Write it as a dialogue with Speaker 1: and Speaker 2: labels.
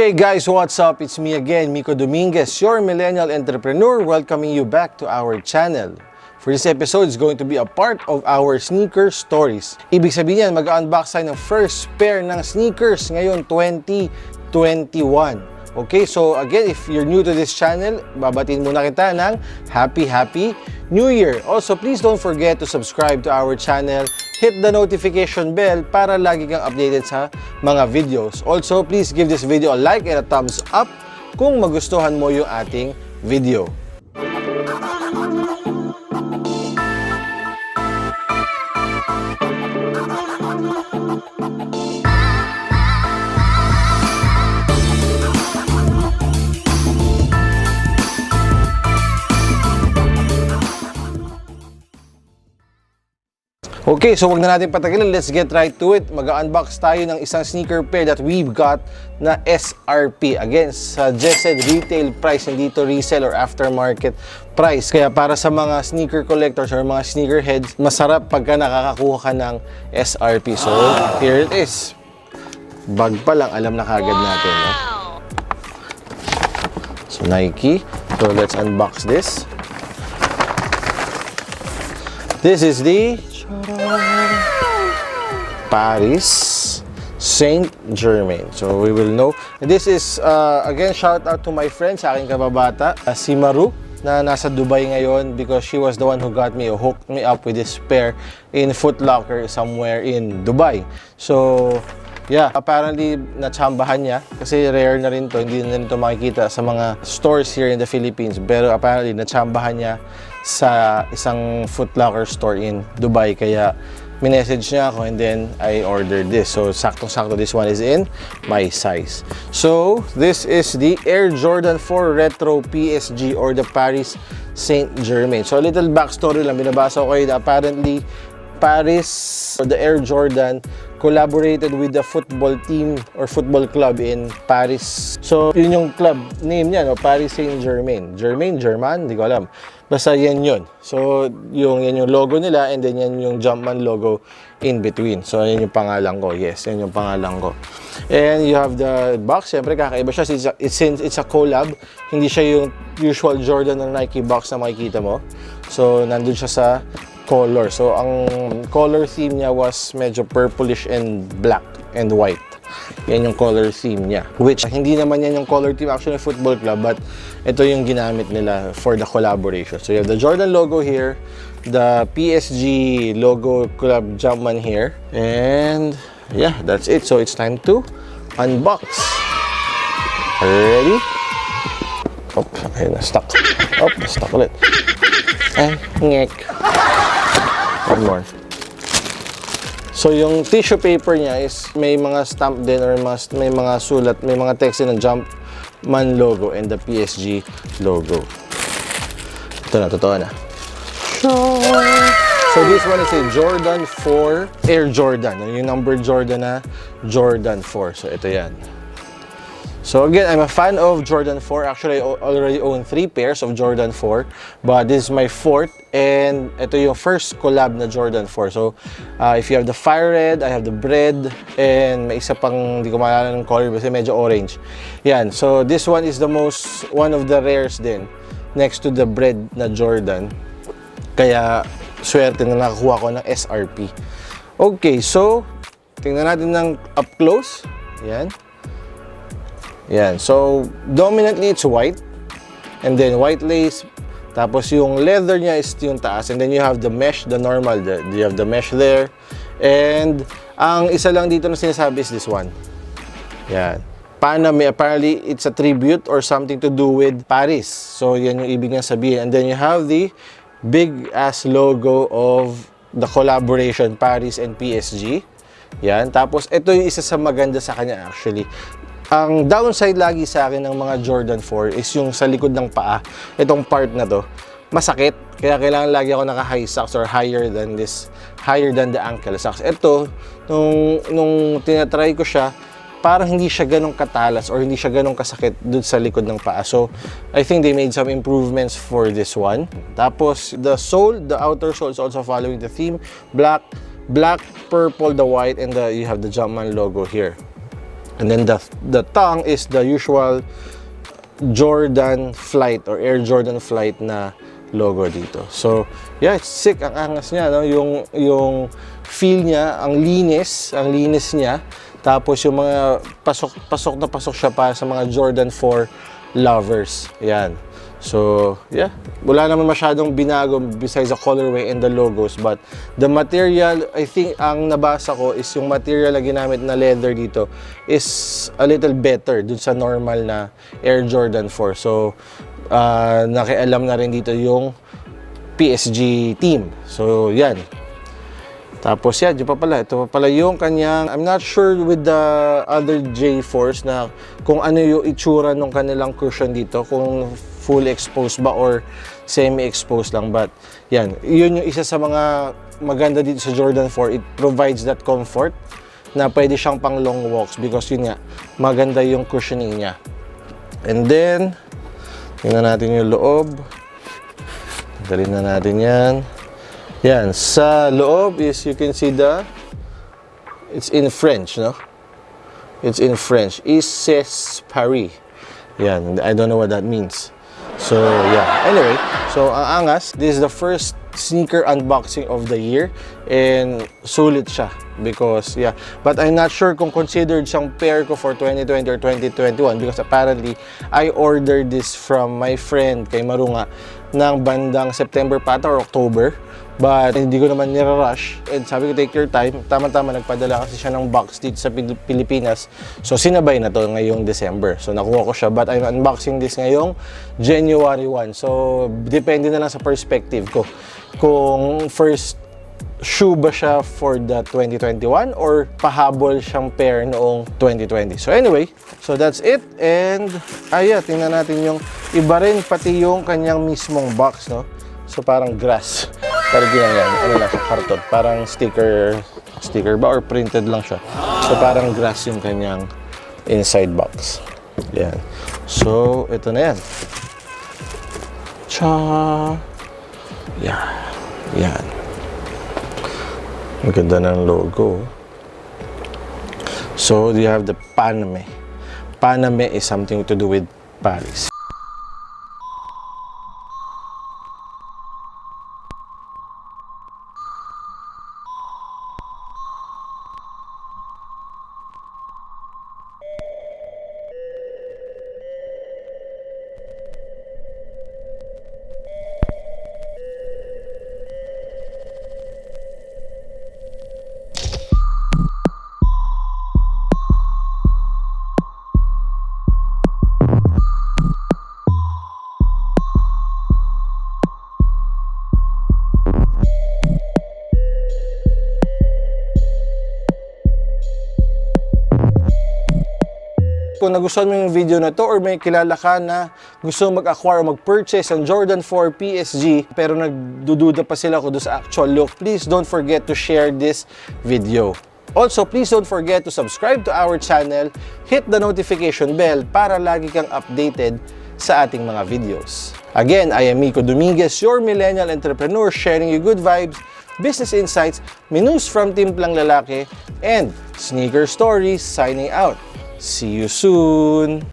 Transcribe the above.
Speaker 1: Okay guys, what's up? It's me again, Miko Dominguez, your millennial entrepreneur, welcoming you back to our channel. For this episode, it's going to be a part of our sneaker stories. Ibig sabihin yan, mag-unbox tayo ng first pair ng sneakers ngayon 2021. Okay, so again, if you're new to this channel, babatiin muna kita ng Happy New Year. Also, please don't forget to subscribe to our channel. Hit the notification bell para lagi kang updated sa mga videos. Also, please give this video a like and a thumbs up kung magustuhan mo yung ating video. Okay, so wag na natin patagalin. Let's get right to it. Mag-unbox tayo ng isang sneaker pair that we've got na SRP. Again, suggested retail price, hindi to resell or aftermarket price. Kaya para sa mga sneaker collectors or mga sneakerheads, masarap pagka nakakakuha ka ng SRP. So, here it is. Bag pa lang, alam na kagad natin. No? So, Nike. So, let's unbox this. This is the Paris Saint-Germain. So we will know. And this is, again, shout out to my friend, sa aking kababata, si Maru, na nasa Dubai ngayon because she was the one who got me or hooked me up with this pair in Foot Locker somewhere in Dubai. So, yeah, apparently natsambahan niya kasi rare na rin to, hindi na rin to makikita sa mga stores here in the Philippines, pero apparently natsambahan niya sa isang Foot Locker store in Dubai, kaya minessage niya ako and then I ordered this. So saktong-sakto this one is in my size. So this is the Air Jordan 4 Retro PSG or the Paris Saint-Germain. So a little backstory lang, binabasa ko kayo. Apparently Paris or the Air Jordan collaborated with the football team or football club in Paris. So, yun yung club name niya, no? Paris Saint-Germain. German? Hindi ko alam. Basta yan yun. So, yan yung logo nila and then yan yung Jumpman logo in between. So, yan yung pangalan ko. Yes, yan yung pangalan ko. And you have the box. Siyempre, kakaiba siya since it's a collab. Hindi siya yung usual Jordan ng Nike box na makikita mo. So, nandun siya sa color. So, ang color theme niya was medyo purplish and black and white. Yan yung color theme niya. Which, hindi naman yan yung color theme actually ng football club, but ito yung ginamit nila for the collaboration. So, you have the Jordan logo here, the PSG logo club Jumpman here, and yeah, that's it. So, it's time to unbox. Ready? Oh, okay, na-stuck. Oh, na-stuck ulit. And, ngek. One more. So yung tissue paper niya is may mga stamp din or may mga sulat, may mga text din ng Jumpman logo and the PSG logo. Ito na, totoo na. So this one is a Jordan 4 Air Jordan. Yung number Jordan na Jordan 4. So ito yan. So again, I'm a fan of Jordan 4. Actually, I already own 3 pairs of Jordan 4. But this is my 4th. And ito yung first collab na Jordan 4. So, if you have the fire red, I have the bread. And may isa pang, hindi ko maalala ng color kasi medyo orange. Yan. So, this one is one of the rares din. Next to the bread na Jordan. Kaya, swerte na nakakuha ko ng SRP. Okay, so, tingnan natin ng up close. Yan. Yan. So, dominantly, it's white. And then, white lace. Tapos, yung leather niya is yung taas. And then, you have the mesh, the normal. You have the mesh there. And, ang isa lang dito na sinasabi is this one. Yan. Paname, apparently, it's a tribute or something to do with Paris. So, yan yung ibig niya sabihin. And then, you have the big-ass logo of the collaboration, Paris and PSG. Yan. Tapos, ito yung isa sa maganda sa kanya, actually. Ang downside lagi sa akin ng mga Jordan 4 is yung sa likod ng paa, itong part na to, masakit. Kaya kailangan lagi ako naka-high socks or higher than the ankle socks. Ito, nung tinatry ko siya, parang hindi siya ganong katalas or hindi siya ganong kasakit dun sa likod ng paa. So, I think they made some improvements for this one. Tapos, the sole, the outer sole is also following the theme. Black, purple, the white, and you have the Jumpman logo here. And then the tongue is the usual Jordan Flight or Air Jordan Flight na logo dito. So, yeah, it's sick. Ang angas niya, no? Yung feel niya, ang linis niya. Tapos yung mga pasok na pasok siya para sa mga Jordan 4 lovers. Yan. So, yeah, wala naman masyadong binago besides the colorway and the logos, but the material, I think, ang nabasa ko is yung material na ginamit na leather dito is a little better dun sa normal na Air Jordan 4. So, nakialam na rin dito yung PSG team. So, yan. Tapos yan, ito pa pala yung kanyang, I'm not sure with the other J-Force na kung ano yung itsura ng kanilang cushion dito, kung fully exposed ba or semi-exposed lang, but yan, yun yung isa sa mga maganda dito sa Jordan 4. It provides that comfort na pwede siyang pang long walks because yun nga, maganda yung cushioning niya. And then, tingnan natin yung loob. Dalhin na natin yan. Yan, sa loob is you can see it's in French, no? It's in French. It says Paris. Yan, I don't know what that means. So, yeah. Anyway, so ang angas, this is the first sneaker unboxing of the year and sulit siya because, yeah. But I'm not sure kung considered siyang pair ko for 2020 or 2021 because apparently, I ordered this from my friend kay Marunga ng bandang September pa or October. But hindi ko naman nirarush. And sabi ko, take your time. Tama-tama, nagpadala kasi siya ng box dito sa Pilipinas. So, sinabay na to ngayong December. So, nakuha ko siya. But I'm unboxing this ngayong January 1. So, depende na lang sa perspective ko. Kung first shoe ba siya for the 2021 or pahabol siyang pair noong 2020. So, anyway. So, that's it. And, tingnan natin yung iba rin pati yung kanyang mismong box, no? So, parang grass. Pero ginagawa, ano lang siya, karton. Parang sticker ba or printed lang siya. So parang grass yung kanyang inside box. Yan. So, ito na yan. Cha! Yan. Yan. Ang ganda ng logo. So, you have the Paname. Paname is something to do with Paris. Kung nagustuhan mo yung video na to or may kilala ka na gusto mag-acquire o mag-purchase ng Jordan 4 PSG pero nagdududa pa sila kung doon sa actual look, please don't forget to share this video. Also, please don't forget to subscribe to our channel, hit the notification bell para lagi kang updated sa ating mga videos. Again, I am Miko Dominguez, your millennial entrepreneur sharing you good vibes, business insights, news from Timplang Lalaki, and Sneaker Stories signing out. See you soon!